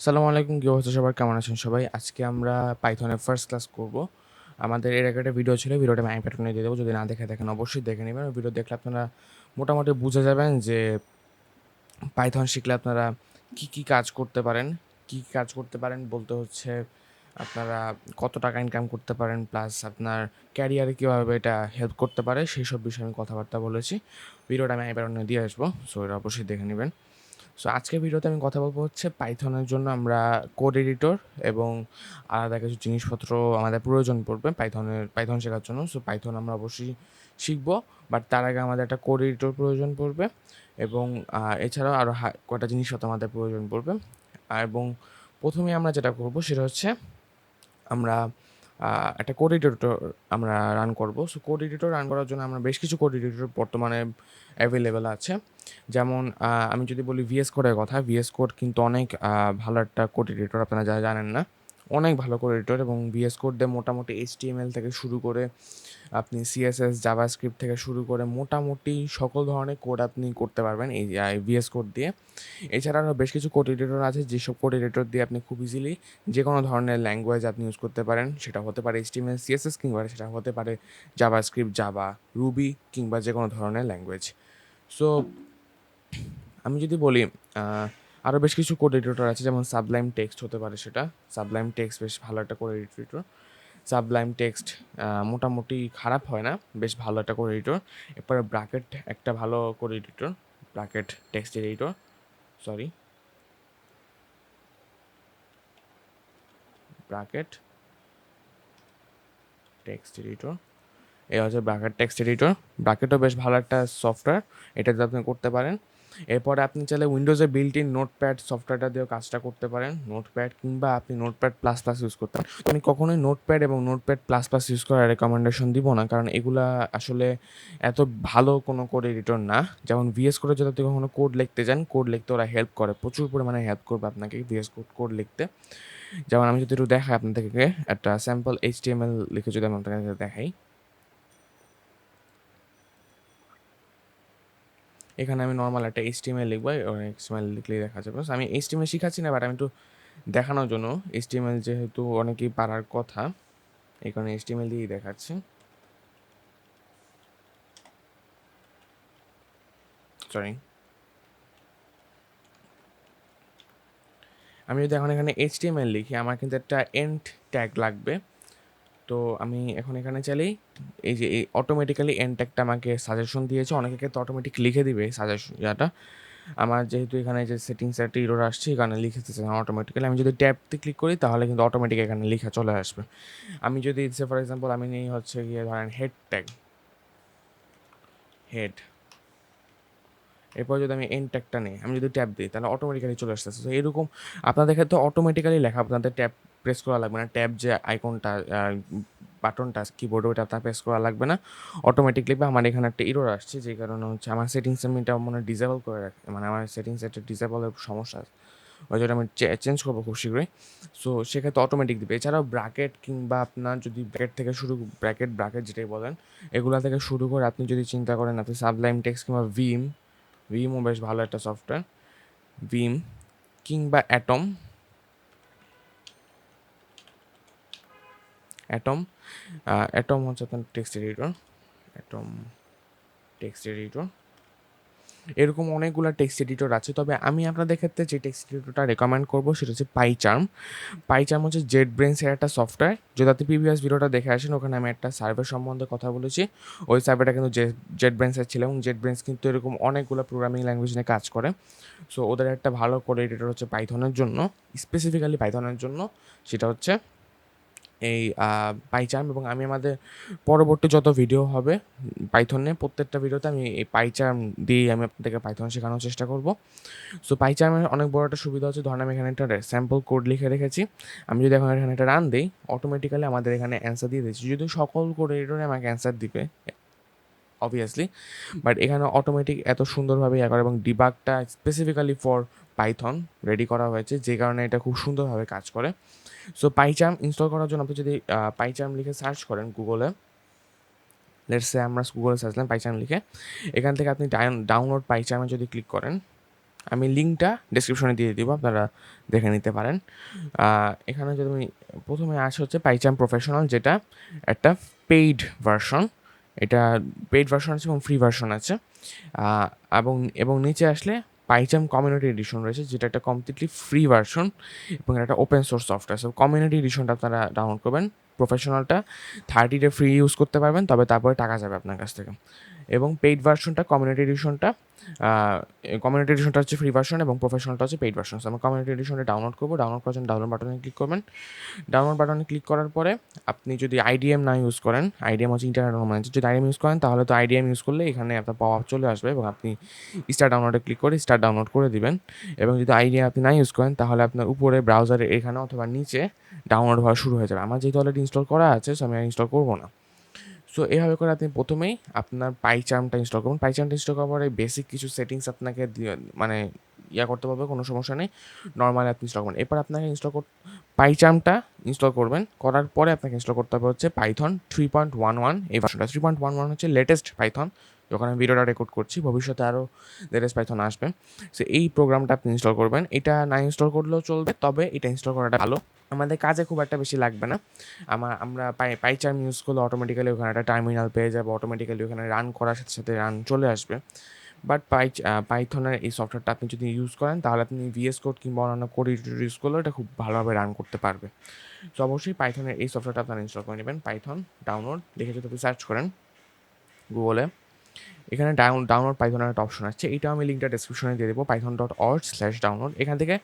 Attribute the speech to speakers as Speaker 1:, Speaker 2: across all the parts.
Speaker 1: আসসালামু আলাইকুম। কি অবস্থা সবার? কেমন আছেন সবাই? আজকে আমরা পাইথনের ফার্স্ট ক্লাস করব। আমাদের এর আগে একটা ভিডিও ছিল। ভিডিওটা আমি আই বাটনে দিয়ে দেবো। যদি না দেখে থাকেন অবশ্যই দেখে নেবেন। ওই ভিডিও দেখলে আপনারা মোটামুটি বুঝে যাবেন যে পাইথন শিখলে আপনারা কি কাজ করতে পারেন। কি কাজ করতে পারেন বলতে হচ্ছে আপনারা কত টাকা ইনকাম করতে পারেন, প্লাস আপনার ক্যারিয়ারে কীভাবে এটা হেল্প করতে পারে সেই সব বিষয়ে আমি কথাবার্তা বলেছি। ভিডিওটা আমি আই বাটনে দিয়ে আসবো। সো এটা অবশ্যই দেখে নেবেন। সো আজকের ভিডিওতে আমি কথা বলবো হচ্ছে পাইথনের জন্য আমরা কোড এডিটর এবং আলাদা কিছু জিনিসপত্র আমাদের প্রয়োজন পড়বে পাইথন শেখার জন্য। সো পাইথন আমরা অবশ্যই শিখবো, বাট তার আগে আমাদের একটা কোড এডিটর প্রয়োজন পড়বে এবং এছাড়াও আরও কয়টা জিনিসপত্র আমাদের প্রয়োজন পড়বে। এবং প্রথমে আমরা যেটা করব সেটা হচ্ছে আমরা একটা কোড এডিটর আমরা রান করব। সো কোড এডিটর রান করার জন্য আমরা বেশ কিছু কোড এডিটর বর্তমানে অ্যাভেলেবেল আছে। যেমন আমি যদি বলি ভিএস কোডের কথা, ভিএস কোড কিন্তু অনেক ভালো একটা কোড এডিটর, আপনারা যারা জানেন না, অনেক ভালো কোড এডিটর। এবং ভিএস কোড দিয়ে মোটামুটি এইচটিএমএল থেকে শুরু করে আপনি সিএসএস জাভাস্ক্রিপ্ট থেকে শুরু করে মোটামুটি সকল ধরনের কোড আপনি করতে পারবেন এই ভিএস কোড দিয়ে। এছাড়া আরও বেশ কিছু কোড এডিটর আছে যেসব কোড এডিটর দিয়ে আপনি খুব ইজিলি যে কোনো ধরনের ল্যাঙ্গুয়েজ আপনি ইউজ করতে পারেন। সেটা হতে পারে এইচটিএমএল সিএসএস, কিংবা সেটা হতে পারে জাভাস্ক্রিপ্ট, জাভা, রুবি, কিংবা যে কোনো ধরনের ল্যাঙ্গুয়েজ। সো আমি যদি বলি আরও বেশ কিছু কোড এডিটর আছে, যেমন সাবলাইম টেক্সট হতে পারে। সেটা সাবলাইম টেক্সট বেশ ভালো একটা কোড এডিটর। সাবলাইম টেক্সট মোটামুটি খারাপ হয় না, বেশ ভালো একটা কোড এডিটর। এরপরে ব্র্যাকেট একটা ভালো code editor, bracket text editor, sorry bracket text editor. এই হচ্ছে ব্র্যাকেট টেক্সট এডিটর। ব্র্যাকেটও বেশ ভালো একটা সফটওয়্যার, এটাতে আপনি করতে পারেন। এরপরে আপনি চাইলে উইন্ডোজে বিল্ট ইন নোটপ্যাড সফটওয়্যারটা দিয়েও কাজটা করতে পারেন, নোটপ্যাড, কিংবা আপনি নোটপ্যাড প্লাস প্লাস ইউজ করতে পারেন। আমি কখনোই নোটপ্যাড এবং নোটপ্যাড প্লাস প্লাস ইউজ করার রেকমেন্ডেশন দিব না, কারণ এগুলা আসলে এত ভালো কোনো কোড এডিটর না। যেমন ভিএস কোডে যদি আপনি কখনো কোড লিখতে যান, কোড লিখতে ওরা হেল্প করে, প্রচুর পরিমাণে হেল্প করবে আপনাকে ভিএস কোড লিখতে। যেমন আমি যদি একটু দেখাই আপনাদেরকে, একটা স্যাম্পল এইচটিএমএল লিখে যদি আমি আপনাকে দেখাই, এখানে আমি নর্মাল একটা এইচটিএমএল লিখবো, এইচটিএমএল লিখলেই দেখা যাবে। আমি এইচটিএমএল শিখাচ্ছি না, বাট আমি একটু দেখানোর জন্য, এইচটিএমএল যেহেতু অনেকেই পারার কথা, এই কারণে এইচটিএমএল দিয়েই দেখাচ্ছি। সরি, আমি যদি এখন এখানে এইচটিএমএল লিখি, আমার কিন্তু একটা এন্ড ট্যাগ লাগবে। তো আমি এখন এখানে চাইলেই এই যে এই অটোমেটিক্যালি এন্ড ট্যাগটা আমাকে সাজেশন দিয়েছে, অনেকে তো অটোমেটিক লিখে দিবে সাজেশন ইয়াটা। আমার যেহেতু এখানে যে সেটিংস একটা ইরর আসছে, এখানে লিখে দিচ্ছে অটোমেটিক্যালি। আমি যদি ট্যাবতে ক্লিক করি তাহলে কিন্তু অটোমেটিক এখানে লেখা চলে আসবে। আমি যদি ফর এক্সাম্পল আমি নিই হচ্ছে গিয়ে ধরেন হেড ট্যাগ, হেড, এরপর যদি আমি এন্ড ট্যাগটা নিই, আমি যদি ট্যাব দিই তাহলে অটোমেটিক্যালি চলে আসতেছে। তো এরকম আপনাদের ক্ষেত্রে অটোমেটিক্যালি লেখা, আপনাদের ট্যাব প্রেস করা লাগবে না। ট্যাব যে আইকনটা বাটনটা কিবোর্ডে, ওটা আপনার প্রেস করা লাগবে না, অটোমেটিক লিখবে। আমার এখানে একটা ইরর আসছে, যে কারণে হচ্ছে আমার সেটিংস আমি এটা মনে ডিসেবল করে রাখি, মানে আমার সেটিংস একটা ডিসেবলের সমস্যা আছে, ওই জন্য আমি চেঞ্জ করবো খুব শীঘ্রই। সো সেক্ষেত্রে অটোমেটিক দিবে। এছাড়াও ব্র্যাকেট, কিংবা আপনার যদি ব্র্যাকেট থেকে শুরু, ব্র্যাকেট যেটাই বলেন, এগুলা থেকে শুরু করে আপনি যদি চিন্তা করেন, আপনি সাবলাইম টেক্সট কিংবা ভিমও বেশ ভালো একটা সফটওয়্যার, ভিম কিংবা অ্যাটম অ্যাটম হচ্ছে আপনার text editor, atom text editor. এরকম অনেকগুলো টেক্সট এডিটর আছে, তবে আমি আপনাদের ক্ষেত্রে যে টেক্সট এডিটরটা রেকমেন্ড করবো সেটা হচ্ছে পাইচার্ম হচ্ছে জেট ব্রেন্সের একটা সফটওয়্যার। যদি আপনি প্রিভিয়াস ভিডিওটা দেখে আসেন, ওখানে আমি একটা সার্ভে সম্বন্ধে কথা বলেছি। ওই সার্ভেটা কিন্তু জেট ব্রেন্সের ছিল, এবং জেট ব্রেন্স কিন্তু এরকম অনেকগুলো প্রোগ্রামিং ল্যাঙ্গুয়েজ নিয়ে কাজ করে। সো ওদের একটা ভালো কোড এডিটর হচ্ছে পাইথনের জন্য, স্পেসিফিক্যালি পাইথনের জন্য, সেটা হচ্ছে এই পাইচার্ম। এবং আমি আমাদের পরবর্তী যত ভিডিও হবে পাইথনে, প্রত্যেকটা ভিডিওতে আমি এই পাইচার্ম দিয়েই আমি আপনাদেরকে পাইথন শেখানোর চেষ্টা করব। সো পাইচার্মের অনেক বড় একটা সুবিধা হচ্ছে, ধরেন আমি এখানে একটা স্যাম্পল কোড লিখে রেখেছি, আমি যদি এখন এখানে একটা রান দিই, অটোমেটিক্যালি আমাদের এখানে অ্যান্সার দিয়ে দিচ্ছি। যদি সকল কোড এডিটরে আমাকে অ্যান্সার দিবে অবভিয়াসলি, বাট এখানে অটোমেটিক এত সুন্দরভাবে ইয়ে করে, এবং ডিবাগটা স্পেসিফিক্যালি ফর পাইথন রেডি করা হয়েছে, যে কারণে এটা খুব সুন্দরভাবে কাজ করে। সো পাইচার্ম ইনস্টল করার জন্য আপনি যদি পাইচার্ম লিখে সার্চ করেন গুগলে, লেটস সে আমরা গুগলে সার্চ দিলাম পাইচার্ম লিখে, এখান থেকে আপনি ডাউনলোড পাইচার্মে যদি ক্লিক করেন, আমি লিঙ্কটা ডেসক্রিপশনে দিয়ে দিব, আপনারা দেখে নিতে পারেন। এখানে যদি আমি প্রথমে আসে হচ্ছে পাইচাম প্রফেশনাল, যেটা একটা পেইড ভার্সন। এটা পেইড ভার্সন আছে এবং ফ্রি ভার্সন আছে। এবং এবং নিচে আসলে পাইচাম কমিউনিটি এডিশন রয়েছে, যেটা একটা কমপ্লিটলি ফ্রি ভার্সন এবং এটা open source software. So community এডিশনটা আপনারা ডাউনলোড করবেন। প্রফেশনালটা 30 ডে ফ্রি ইউজ করতে পারবেন, তবে তারপরে টাকা যাবে আপনার কাছ থেকে। এবং পেইড ভার্সনটা কমিউনিটি এডিশনটা হচ্ছে ফ্রি ভার্সন এবং প্রফেশনালটা হচ্ছে পেইড ভার্সন। আমি কমিউনিটি এডিশনটা ডাউনলোড করবো। ডাউনলোড করার জন্য ডাউনলোড বাটনে ক্লিক করবেন। ডাউনলোড বাটনে ক্লিক করার পরে আপনি যদি আইডিএম না ইউজ করেন, আইডিএম হচ্ছে ইন্টারনেট ম্যানেজার, যদি আইডিএম ইউজ করেন তাহলে তো আইডিএম ইউজ করলে এখানে আপনার পাওয়া চলে আসবে এবং আপনি স্টার্ট ডাউনলোডে ক্লিক করে স্টার্ট ডাউনলোড করে দিবেন। এবং যদি আইডিএম আপনি না ইউজ করেন তাহলে আপনার উপরে ব্রাউজারে এখানে অথবা নিচে ডাউনলোড হওয়া শুরু হয়ে যাবে। আমার যেহেতু অলরেডি ইনস্টল করা আছে, সো আমি ইনস্টল করবো না। সো এভাবে করে আপনি প্রথমেই আপনার পাইচার্মটা ইনস্টল করুন। পাইচার্মটা ইনস্টল করার পরে বেসিক কিছু সেটিংস আপনাকে মানে করতে পারবে, কোনো সমস্যা নেই। নর্মালি আপনি ইনস্টল করবেন। এরপর আপনাকে পাইচার্মটা ইনস্টল করবেন। করার পরে আপনাকে ইনস্টল করতে হবে হচ্ছে পাইথন 3.11। এই ভার্সনটা 3.11 হচ্ছে লেটেস্ট পাইথন। যখন আমি ভিডিওটা রেকর্ড করছি, ভবিষ্যতে আরও লেটেস্ট পাইথন আসবে। সো এই প্রোগ্রামটা আপনি ইনস্টল করবেন। এটা না ইনস্টল করলেও চলবে, তবে এটা ইনস্টল করাটা ভালো। আমাদের কাজে খুব একটা বেশি লাগবে না। আমরা পাইচার্ম ইউজ করলে অটোমেটিক্যালি ওখানে একটা টার্মিনাল পেয়ে যাবো, অটোমেটিক্যালি ওখানে রান করার সাথে সাথে রান চলে আসবে। বাট পাইথনের এই সফটওয়্যারটা আপনি যদি ইউজ করেন তাহলে আপনি ভিএস কোড কিংবা অন্যান্য কোড এডিটর ইউজ করলেও এটা খুব ভালোভাবে রান করতে পারবে। তো অবশ্যই পাইথনের এই সফটওয়্যারটা আপনারা ইনস্টল করে নেবেন। পাইথন ডাউনলোড দেখে যদি আপনি সার্চ করেন গুগলে, এখানে ডাউনলোড পাইথনের একটা অপশন আছে। এইটা আমি লিঙ্কটা ডেসক্রিপশনে দিয়ে দেবো, python.org/download। এখান থেকে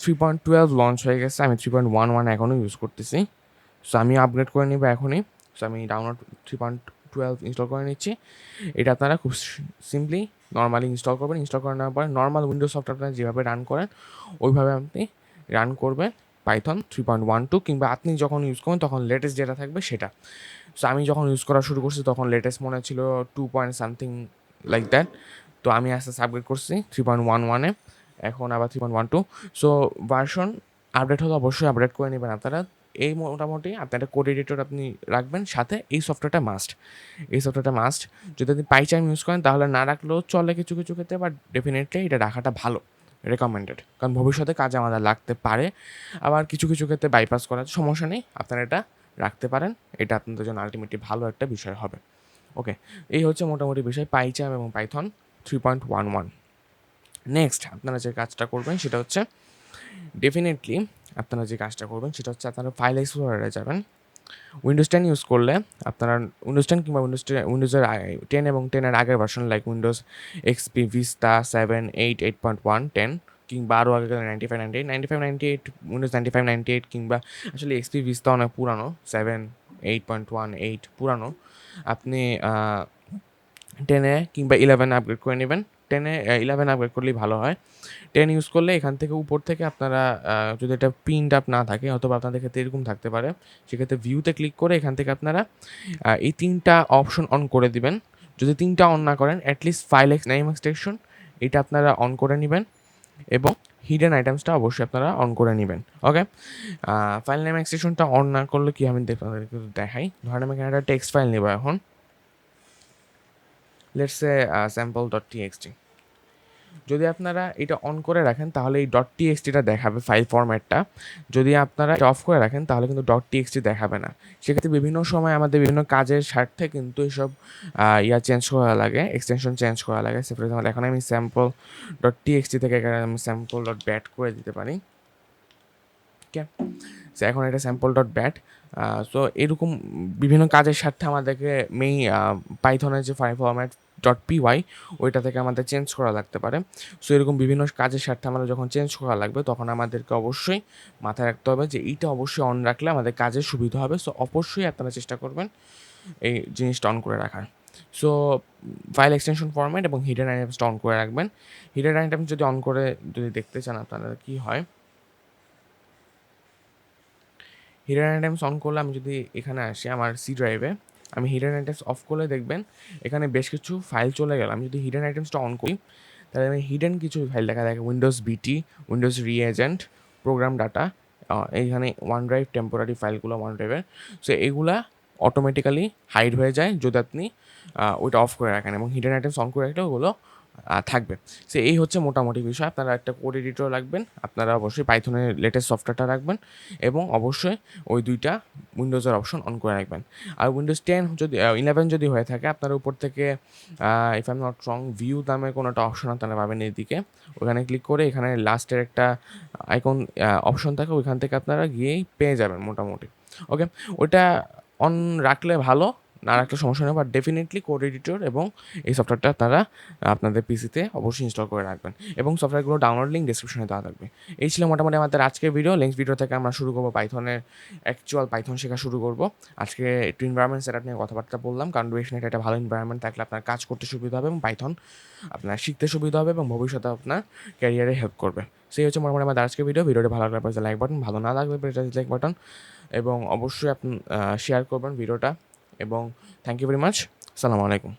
Speaker 1: 3.12 লঞ্চ হয়ে গেছে, আমি 3.11 এখনও ইউজ করতেছি। সো আমি আপগ্রেড করে নিব এখনই। সো আমি ডাউনলোড 3.12 ইনস্টল করে নিচ্ছি। এটা আপনারা খুব সিম্পলি নর্মালি ইনস্টল করবেন। ইনস্টল করে নেওয়ার পরে নর্মাল উইন্ডোজ সফটওয়্যার আপনারা যেভাবে রান করেন ওইভাবে আপনি রান করবেন পাইথন 3.12, কিংবা আপনি যখন ইউজ করবেন তখন লেটেস্ট যেটা থাকবে সেটা। সো আমি যখন ইউজ করা শুরু করছি তখন লেটেস্ট মনে ছিল 2 লাইক দ্যাট। তো আমি আস্তে আস্তে আপগ্রেড করছি 3.11-এ, এখন আবার 3.12। সো ভার্সন আপডেট হলে অবশ্যই আপডেট করে নেবেন আপনারা। এই মোটামুটি আপনার একটা কোড এডিটর আপনি রাখবেন, সাথে এই সফটওয়্যারটা মাস্ট। এই সফটওয়্যারটা মাস্ট। যদি আপনি পাইচার্ম ইউজ করেন তাহলে না রাখলেও চলে কিছু কিছু ক্ষেত্রে, বাট ডেফিনেটলি এটা রাখাটা ভালো, রেকমেন্ডেড। কারণ ভবিষ্যতে কাজে আমাদের লাগতে পারে। আবার কিছু কিছু ক্ষেত্রে বাইপাস করার সমস্যা নেই, আপনারা এটা রাখতে পারেন। এটা আপনাদের জন্য আলটিমেটলি ভালো একটা বিষয় হবে। ওকে, এই হচ্ছে মোটামুটি বিষয় পাইচার্ম এবং পাইথন 3.11। নেক্সট আপনারা যে কাজটা করবেন সেটা হচ্ছে আপনারা ফাইল এক্সপ্লোরারে যাবেন। উইন্ডোজ 10 ইউজ করলে আপনারা উইন্ডোজ 10 কিংবা উইন্ডোজের 10 এবং 10-এর আগের version like Windows XP, vista 7, 8, 8.1, 10 কিংবা আরও আগে 95, 98 উইন্ডোজ 95, 98 কিংবা আসলে এক্সপি ভিস্তা অনেক পুরানো, 7, 8.1, 8 পুরানো। আপনি 10-এ কিংবা 11-এ আপগ্রেড করে নেবেন। 11 আপগ্রেড করলেই ভালো হয়। 10 ইউজ করলে এখান থেকে উপর থেকে আপনারা যদি এটা প্রিন্ট আপ না থাকে অথবা আপনাদের ক্ষেত্রে এরকম থাকতে পারে, সেক্ষেত্রে ভিউতে ক্লিক করে এখান থেকে আপনারা এই 3টা অপশন অন করে দিবেন। যদি 3টা অন না করেন, অ্যাটলিস্ট ফাইল নেম এক্সটেনশন এটা আপনারা অন করে নেবেন এবং হিডেন আইটেমসটা অবশ্যই আপনারা অন করে নেবেন। ওকে, ফাইল নেম এক্সটেনশনটা অন না করলে কি আমি আপনাদেরকে দেখাই। ধরেন আমি এখানে একটা টেক্সট ফাইল নেব এখন, লেটস সে sample.txt। যদি আপনারা এটা অন করে রাখেন তাহলে এই .txt-টা দেখাবে ফাইল ফরম্যাটটা। যদি আপনারা এটা অফ করে রাখেন তাহলে কিন্তু .txt দেখাবে না। সেক্ষেত্রে বিভিন্ন সময় আমাদের বিভিন্ন কাজের স্বার্থে কিন্তু এসব চেঞ্জ করা লাগে, এক্সটেনশন চেঞ্জ করা লাগে। ফর এক্সাম্পল এখন আমি sample.txt থেকে এখানে আমি sample.bat করে দিতে পারি। ওকে, সো এখন এটা sample.bat। সো এরকম বিভিন্ন কাজের স্বার্থে আমাদেরকে পাইথনের যে ফাইল ফরম্যাট .py ওইটা থেকে আমাদের চেঞ্জ করা লাগতে পারে। সো এরকম বিভিন্ন কাজের স্বার্থে আমাদের যখন চেঞ্জ করা লাগবে তখন আমাদেরকে অবশ্যই মাথায় রাখতে হবে যে এইটা অবশ্যই অন রাখলে আমাদের কাজের সুবিধা হবে। সো অবশ্যই আপনারা চেষ্টা করবেন এই জিনিসটা অন করে রাখার। সো ফাইল এক্সটেনশন ফরম্যাট এবং হিডেন আইটেমসটা অন করে রাখবেন। হিডেন আইটেমস যদি অন করে যদি দেখতে চান আপনারা কী হয়, হিডেন আইটেমস অন করলে আমি যদি এখানে আসি আমার সি ড্রাইভে, আমি হিডেন আইটেমস অফ করলে দেখবেন এখানে বেশ কিছু ফাইল চলে গেল। আমি যদি হিডেন আইটেমসটা অন করি তাহলে আমি হিডেন কিছু ফাইল দেখা থাকে, উইন্ডোজ বিটি, উইন্ডোজ রিএজেন্ট, প্রোগ্রাম ডাটা, এইখানে ওয়ান ড্রাইভ টেম্পোরারি ফাইলগুলো ওয়ান ড্রাইভের। সো এগুলা অটোমেটিক্যালি হাইড হয়ে যায় যদি আপনি ওইটা অফ করে রাখেন, এবং হিডেন আইটেমস অন করে রাখলে ওগুলো থাকবে। সো এই হচ্ছে মোটামুটি বিষয়। আপনারা একটা কোড এডিটর রাখবেন, আপনারা অবশ্যই পাইথনের লেটেস্ট সফটওয়্যারটা রাখবেন এবং অবশ্যই ওই ২ টা উইন্ডোজের অপশন অন করে রাখবেন। আর উইন্ডোজ 10 যদি 11 যদি হয়ে থাকে আপনারা উপর থেকে if I am not wrong view নামে কোনো একটা অপশন আপনারা পাবেন এদিকে। ওখানে ক্লিক করে এখানে লাস্টের একটা আইকন অপশন থাকে, ওইখান থেকে আপনারা গিয়েই পেয়ে যাবেন মোটামুটি। ওকে? ওইটা অন রাখলে ভালো, না রাখলে সমস্যা নেই, বাট ডেফিনিটলি কোড এডিটর এবং এই সফটওয়্যারটা আপনারা আপনাদের পিসিতে অবশ্যই ইনস্টল করে রাখবেন এবং সফটওয়্যারগুলো ডাউনলোড লিঙ্ক ডিসক্রিপশনে দেওয়া থাকবে। এই ছিল মোটামুটি আমাদের আজকের ভিডিও। নেক্সট ভিডিও থেকে আমরা শুরু করবো পাইথনের অ্যাকচুয়াল পাইথন শেখা শুরু করব। আজকে একটু এনভায়রনমেন্ট সেটআপ নিয়ে কথাবার্তা বললাম, কারণ ডুয়েশনে এটা একটা ভালো এনভায়রনমেন্ট থাকলে আপনার কাজ করতে সুবিধা হবে এবং পাইথন আপনার শিখতে সুবিধা হবে এবং ভবিষ্যতে আপনার ক্যারিয়ারে হেল্প করবে। সেই হচ্ছে মোটামুটি আমাদের আজকের ভিডিওটা ভালো লাগলে প্রেস লাইক বাটন, ভালো না লাগলে প্রেস ডিসলাইক বাটন এবং অবশ্যই আপনি শেয়ার করবেন ভিডিওটা এবং থ্যাংক ইউ ভেরি মাচ। আসসালামু আলাইকুম।